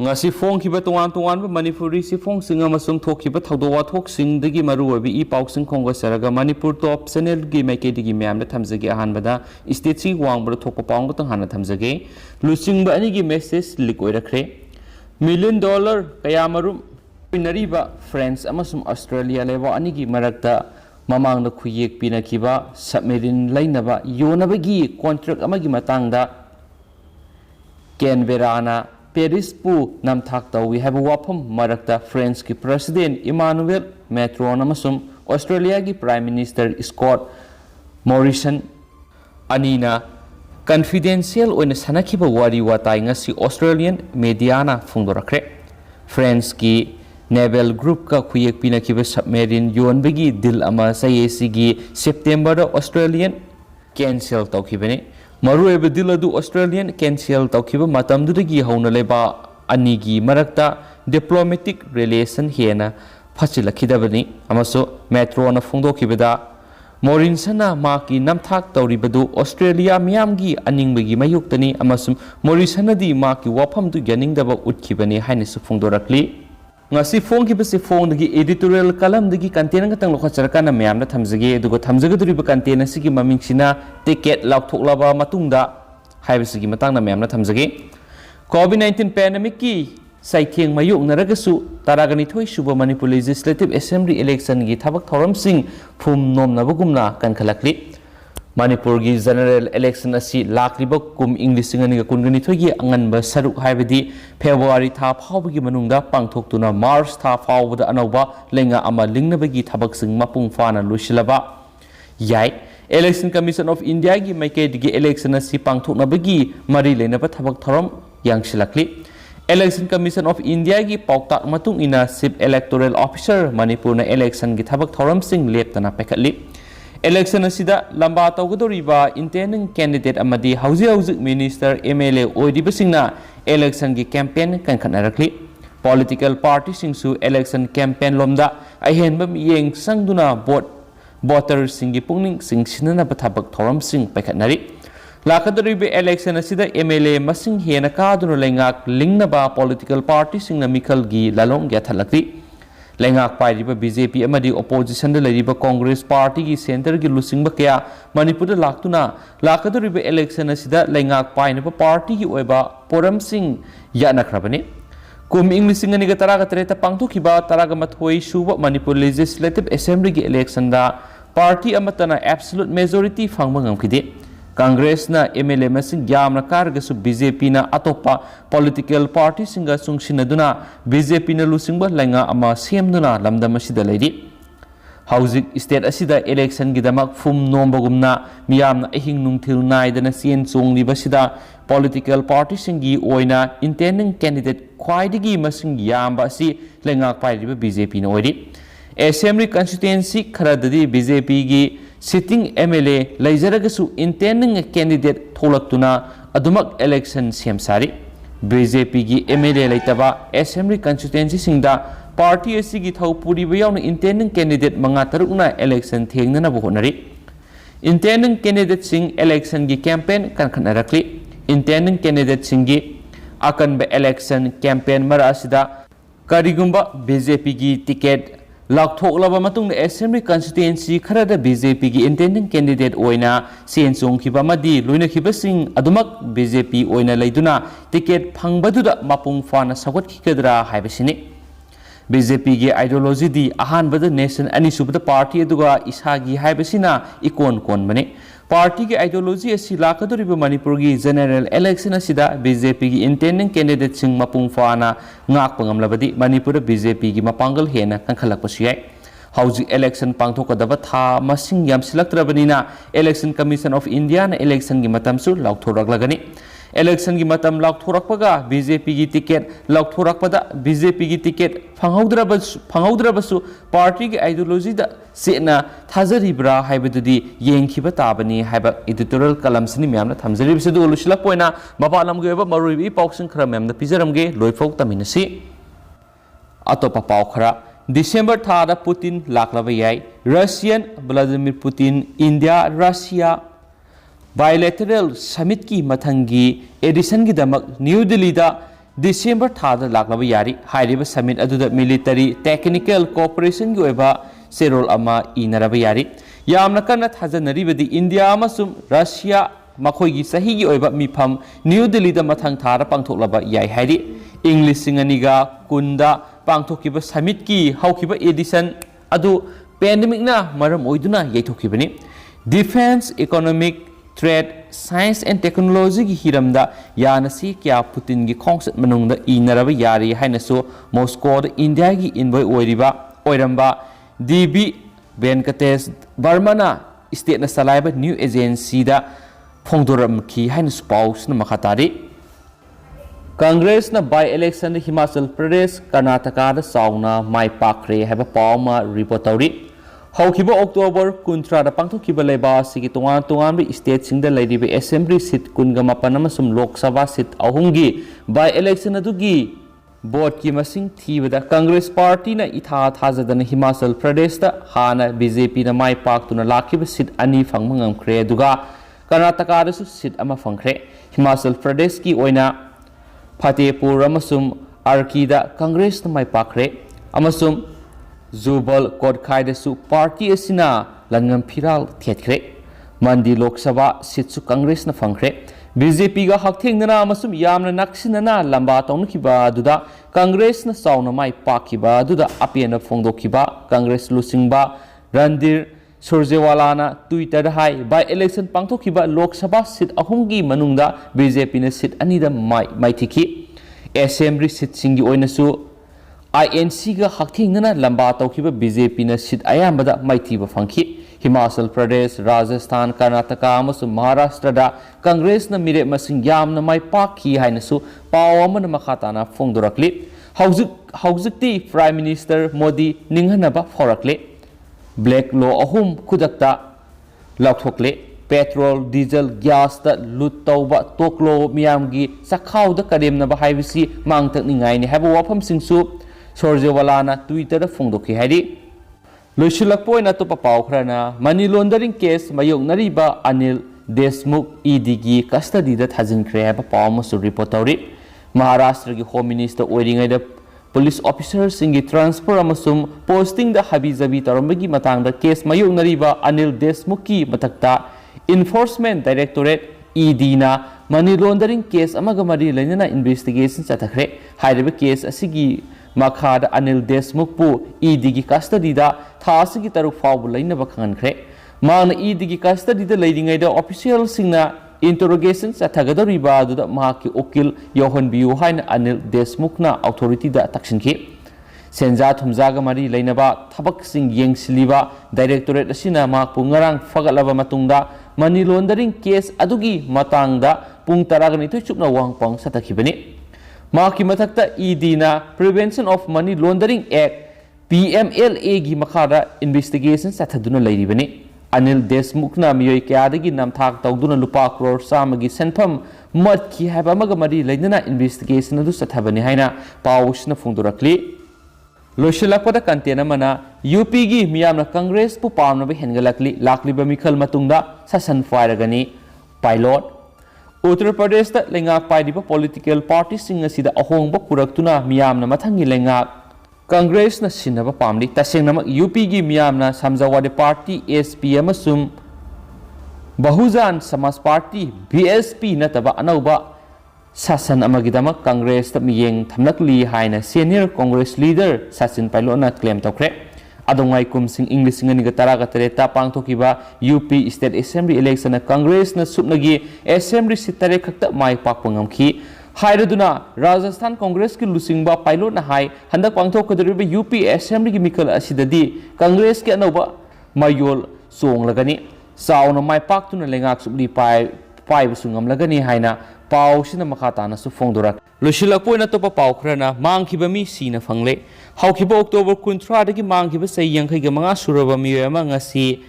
ngasi phong khiba tongan ba manipuri si phong singa masung thokhiba thawdawa thok singdagi maruwabi I pausing khongga saraga manipur top channel gi maike digi myam da thamjage ahan bada state si wangbra thokpa paung tang hana thamjage lusing ba ani gi message lik oirakre $1 million kaya marum Thinariba France amasum Australia lewa ani gi marakta mamang da khuyek pinakiba submarine lainaba yonabagi contract amagi matangda Canberra Paris pu namthak tawi have wapam marakta France ki President Emmanuel Macron amasum Australia ki Prime Minister Scott Morrison anina confidential oina sanakiba wari watai ngasi Australian media na phungdorakre France ki naval group ka khuyek pinakiba submarine yonbagi dil ama sayesi gi September da Australian cancel tawkhibani marueba diladu Australian cancel tawkhiba matamdudagi hauna leba anigi marakta diplomatic relation hena phachilakidabani amaso metro na phungdokhibada Morrisona maki namthak tawribadu Australia miyamgi aningbagi mayuktani amasum Morrisona di maki waphamdu yaningdaba utkibani hainisu phungdorakli ngasi phone ki basi phone dagi editorial column dagi content nga tang lokhacharakana mayamna thamjage adugo thamjagaduriba content asigi mamingsina ticket laukhthoklaba matungda haibasigi matangna mayamna thamjage COVID-19 pandemic ki saitheng mayoknaragasu taragani thoi suba Manipur Legislative Assembly election gi thabak thoramsing phum nomnabagumna kankhalakli Manipur gi general election asi lakliba kum English ngani ga kungani thogi anganba saruk haibadi February tha phawbagi manungda pangthoktuna March tha phawbada anauba lenga ama lingnabagi thabak sing mapung fana lusilaba yai Election Commission of India gi maike digi election asi pangthoknabagi mari lenaba thabak thoram yangsilakli Election Commission of India gi pauktak matung ina Chief Electoral Officer Manipur na election gi thabak thoram sing leptana pekhatli Election asida lamba tawgadoriba intending candidate amadi hauji minister MLA oidibasingna election gi campaign kankanarakli political party singsu election campaign lomda ahenba yeng sangduna voter singi pungning singsinana bathabak thoram sing paikhatnari lakadoriba election asida MLA masing hena kaduna lengak lingnaba political party singna mikal gi lalong gyathalakli Lengak pairiba BJP amadi opposition da lariba Congress party gi center gi lusingba kaya Manipur da laktuna lakadoriba election asida lengak painaba party gi oiba poram sing yanakrabani kum English ngani ga taraga treta pangthokhiba taraga mathoi suba Manipur Legislative Assembly gi election da party amatana absolute majority phangba ngamkhide Congress na MLA masing yamna kargasu BJP na atopa political party singa sungsinaduna BJP na lusingba lenga ama semduna lamdam asida leidi Housing state asida election gidamak fum nombagumna miyamna ahing nungthil naidana sien chongliba sida political party singi oina intending candidate khwaidigi masing yamba si lenga pairiba BJP na oidi Assembly constituency kharadadi BJP gi sitting MLA laizaragasu intending candidate tholaktuna adumak election semsari BJP gi MLA laitaba Assembly constituency singda party asigi thaupuri bayawna intending candidate manga tarukna election thengnana bohonari intending candidate sing election gi campaign kankanarakli intending candidate singi akanba election campaign mara asida karigumba BJP gi ticket Lakthoklaba matungna Assembly constituency kharada BJP gi intending candidate oina sen chongkhiba madi loina khibasing adumak BJP oina leiduna ticket phangbaduda mapung fana sagot khikadra haibasini BJP gi ideology di ahan bada nation ani subada party aduga isagi haibasina ikon kon bane party gi ideology asi lakadoriba Manipur gi general election asida BJP gi intending candidate sing mapung fana ngak pangamlabadi Manipur BJP gi mapangal hena kankhalakpasiyai hauji election pangthokadaba tha masing yamsilaktrabanina Election Commission of India na election gi matamsu laukthораклagani election gi matam laukthоrakpaga BJP gi ticket laukthоrakpada BJP gi ticket phangaudrabasu party gi ideology da sena thazaribra haibadudi yengkhiba tabani haiba editorial column sini myamna thamjaribse du lusilak poina mapalam geba maruibi pauksing khara myamna pijaramge loifok taminasi atopa pau khara December thada Putin laklaba yai Russian Vladimir Putin India Russia bilateral summit ki mathangi edition gi damak New Delhi da December thada laklaba yari hairiba summit aduda military technical cooperation gi oiba serol ama inaraba yari yamna kana thajanaribadi India amasum Russia makhoi sahi gi oiba mifam New Delhi da mathang thara pangthoklaba yai hairi English singaniga kunda pangthokiba summit ki haukiba edition adu pandemic na maram oiduna yaithokibani defense economic trade science and technology ki hiramda yanasi kya Putin gi khongset manungda inaraba yari hainasu Moscow da India gi inboy oiramba DB Venkatesh Barmana state na salaiba new agency da phongdoram ki hainasu paus na makhatari Congress na by election Himachal Pradesh Karnataka da sauna mai pakre haba pauma report tauri Haukiba October kuntra da pangthokiba leba sigi tongan bi state singda ladiba assembly seat kunga mapanama sum Lok Sabha seat ahungi by election adugi board ki masing thibada Congress party na itha thajadana Himachal Pradesh da hana BJP na mai pak tuna lakiba seat ani phangmangam khre duga Karnataka da su seat ama phangkhre Himachal Pradesh ki oina Fatehpur amasum Arki da Congress na mai pakre amasum Zubal Kodkhai da su party asina langam phiral thetkre Mandi Lok Sabha seat su Congress na phangkhre BJP ga hakthengna amasum yamna naksinana lamba tawnkhiba duda Congress na sauna mai pakhiba duda apena phongdokhiba Congress lusingba Randir Surjewala na Twitter hai by election pangthokhiba Lok Sabha seat ahumgi manungda BJP na seat anida mai thiki assembly seat singi oinasu INC ga hakthengna lamba tawkhiba BJP na seat ayambada maithiba phangki Himachal Pradesh Rajasthan Karnataka amasum Maharashtra da Congress na mire masing yamna mai pakhi hainasu pawamana makhatana phongdorakli haujikti Prime Minister Modi ninghanaba forakle Black law ahum kudakta laukthokle petrol diesel gas da lut tawba toklo miyamgi sakhaw da kademna ba haibisi mangtak ningai ni haba wafam singsu Surjewala na Twitter da phongdokhi hairi loisulakpoi na to papaw khrana money laundering case mayoknariba Anil Deshmukh ED gi custody da thajinkhre haba pawmasu report tawri Maharashtra gi Home Minister oiringai da police officers singi transfer amasum posting da habijabi tarambagi matang da case mayoknariba Anil Deshmukh ki matakta Enforcement Directorate ED na money laundering case amaga mari lainana investigation chathakre hairiba case asigi makhada Anil Deshmukh pu ED gi custody da thasigi taruk fawbu lainaba khankhre mana ED gi custody da leiringai da official singna interrogation chathagadariba da mahaki okil yohonbiu haina Anil Deshmukh na authority da takshinki senja thumjaga mari lainaba thabak sing yengsiliba directorate asina mak pungarang fagalaba matungda money laundering case adugi matangda pung taragani tu chupna wangpang satakhibani maki mathakta ED na Prevention of Money Laundering Act PMLA gi makhara investigation sathaduna lairibani Anil Deshmukh na miyoi kyadagi namthak tawduna lupa crore samagi senpham matki haba maga mari lainana investigation adu sathabani haina pawusna phungdurakli loisilakpada content mana UP gi miyamna Congress pu pamnaba hengalakli lakliba mikhal matungda sasan fairagani pilot Uttar Pradesh da lengak paidiba political party singa sida ahongba puraktuna miyamna mathangi lengak Congress na sinaba pamli tasengna UP gi miyamna Samjawadi Party SP amasum Bahujan Samaj Party BSP nataba anauba sasan amagidama Congress ta miyeng thamlakli haina senior Congress leader Sachin Pailona claim tawkre adongai kumsing English ngani gatara gatare ta pangthokiba UP State Assembly election na Congress na supnagi Assembly sitare khakta mai pakpangamki hairaduna Rajasthan Congress ki lusingba pilot na hai handak pangthokadriba UP Assembly ki mikal asidadi Congress ki anoba mayol songlagani sauna mai paktuna lengak subli pai busungam lagani haina pau sina makhatana su phongdorak losilakpoina topa pau khrana mangkhiba mi sina phangle haukiba October 13 dagi mangkhiba sei 65 suraba miyama ngasi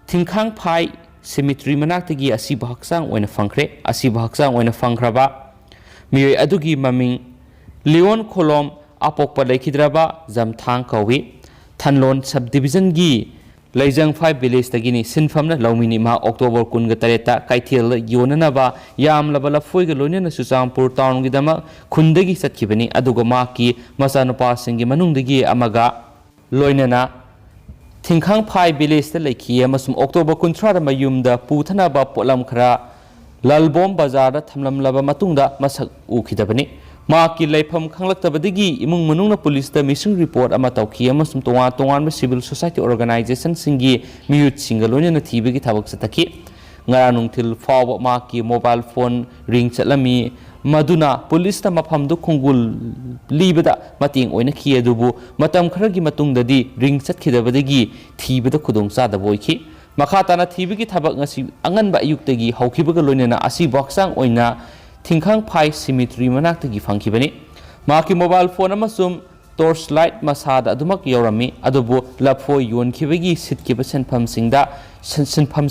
thingkhang phai cemetery manaktagi asiba haksang oina phangkhre asiba haksang oina phangkhraba miyoi adugi maming Leon Kholom apokpa lekhidraba jamthang kawi thanlon subdivision gi Leijang 5 village tagini sinfamna laumini ma October 18 kaithel yonanaba yamlaba lafoi ga loinana Chuchampur town gi dama khundagi satkibani aduga ma ki masanapa singi manungdagi amaga loinana Thingkhang 5 village ta lekhi amasum October 13 mayumda puthanaba polam khara lalbom bazar da thamlamlaba matungda masak ukhidabani Maki laifam khanglaktabadagi imung manungna police da missing report ama tawki amasum tongan civil society organization singi miyut singalone na thibagi thabak sataki ngaranung thil faw maki mobile phone ring chalami maduna police ta mafam du khungul libada mating oina khi adubu matam kharagi matungdadi ring chatkidabadagi thibada khudong sada boiki makhatana thibagi thabak ngasi anganba ayuktagi haukibaga loinena asi boxang oina Thingkhang 5 cemetery manaktagi fangkibani maki mobile phone amasum torchlight masada adumak yorami adubu lapfo yonkibagi sitkiba senpham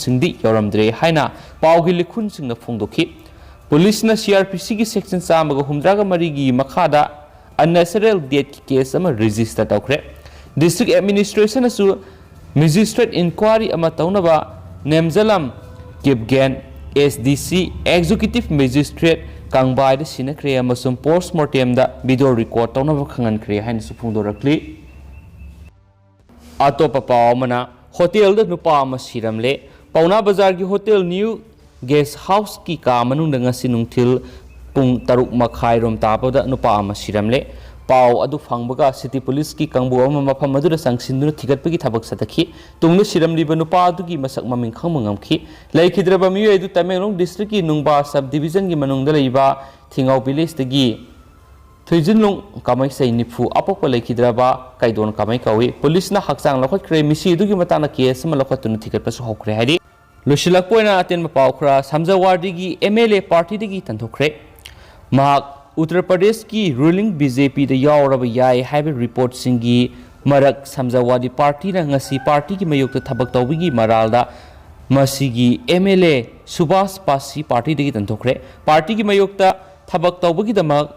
singdi yoramdre haina pawgi likhun singna phongdokhi police na CRPC gi section samaga humdraga marigi makhada unnecessary death case ama register tawkhre district administration asu magistrate inquiry ama tawnaba nemzalam kipgen SDC Executive Magistrate Kangbai the Sinakre Amasum postmortem da video record tawnaba khangan kre hain su phungdorakli atopa pawmana hotel da nupa ama siramle pauna bazar gi hotel new guest house ki ka manung da ngasi nungthil pung taruk makhai rom tapada nupa ama siramle Pau adu fangbaga city police ki kangbu ama mafam adura sangsindu thigatpagi thabak satakhi tungnu siram liba nupa adugi masak maming khangmangamkhi laikhidraba miyo edu Tamenglong district ki nungba sub division gi manungda leiba Thingau village tagi Thuijinlong kamai sai nifu apokpa laikhidraba kaidon kamai kawi police na hakchang lokhat kre Mishi edu gi matana case ma lokhat tunu thigatpa su hokre hari losilak poina aten ma pau khra samjawardi gi MLA party digi tanthokre mak Uttar Pradesh ki ruling BJP da yauraba yai haiba report singi marak samjawadi party na ngasi party ki mayokta thabak tawbigi maralda masigi MLA Subhas Pasi party dagi tanthokre party ki mayokta thabak tawbigi damak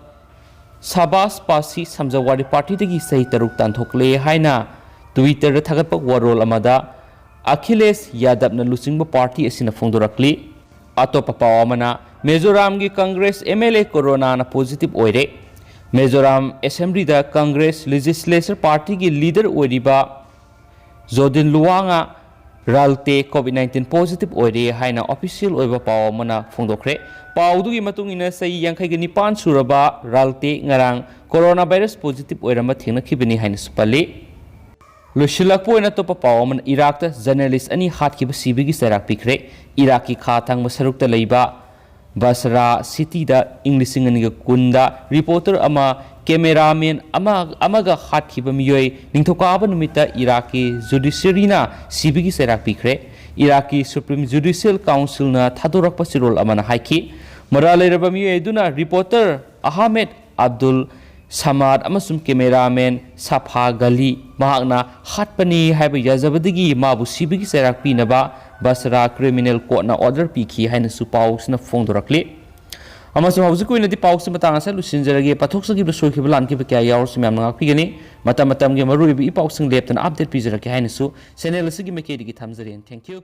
Subhas Pasi samjawadi party dagi sahi taruk tanthokle haina Twitter da thagatpak warol amada Akhilesh Yadav na lusingba party asina phongdorakli atopa pawamana Mizoram gi Congress MLA Corona na positive oire Mizoram Assembly da Congress Legislature Party gi leader oiriba Jodin Luwanga ralte COVID-19 positive oire haina official oiba pawamana phongdokre pawdu gi matung ina sai yankhai gi nipan suraba ralte ngarang coronavirus positive oirama thengna khibani haina supali Lushilak poina topa pawamana Iraq ta journalist ani hatkiba sibigi sarak pikre Iraqi khathang masarukta leiba Basra city da English nganiga kunda reporter ama cameraman amaga hatkiba miyoi ningthokaba numita Iraqi judiciary na sibigi serak pikre Iraqi Supreme Judicial Council na thadorakpa sirol amana haiki maralairaba miyoi duna reporter Ahmed Abdul Samad amasum cameraman Safa Gali mahakna hatpani haiba yazabadigi mabu sibigi serak pinaba Basra criminal court na order pikhi haina su paus na phongdorakli amasum hauji koina di paus matanga sa lusinjarage pathoksagi bsoi lan ki kya yaur sumyam nga pigani matam ge maru bi paus leptan update pijarake haina su channel sigi mekedi gi thamjaren thank you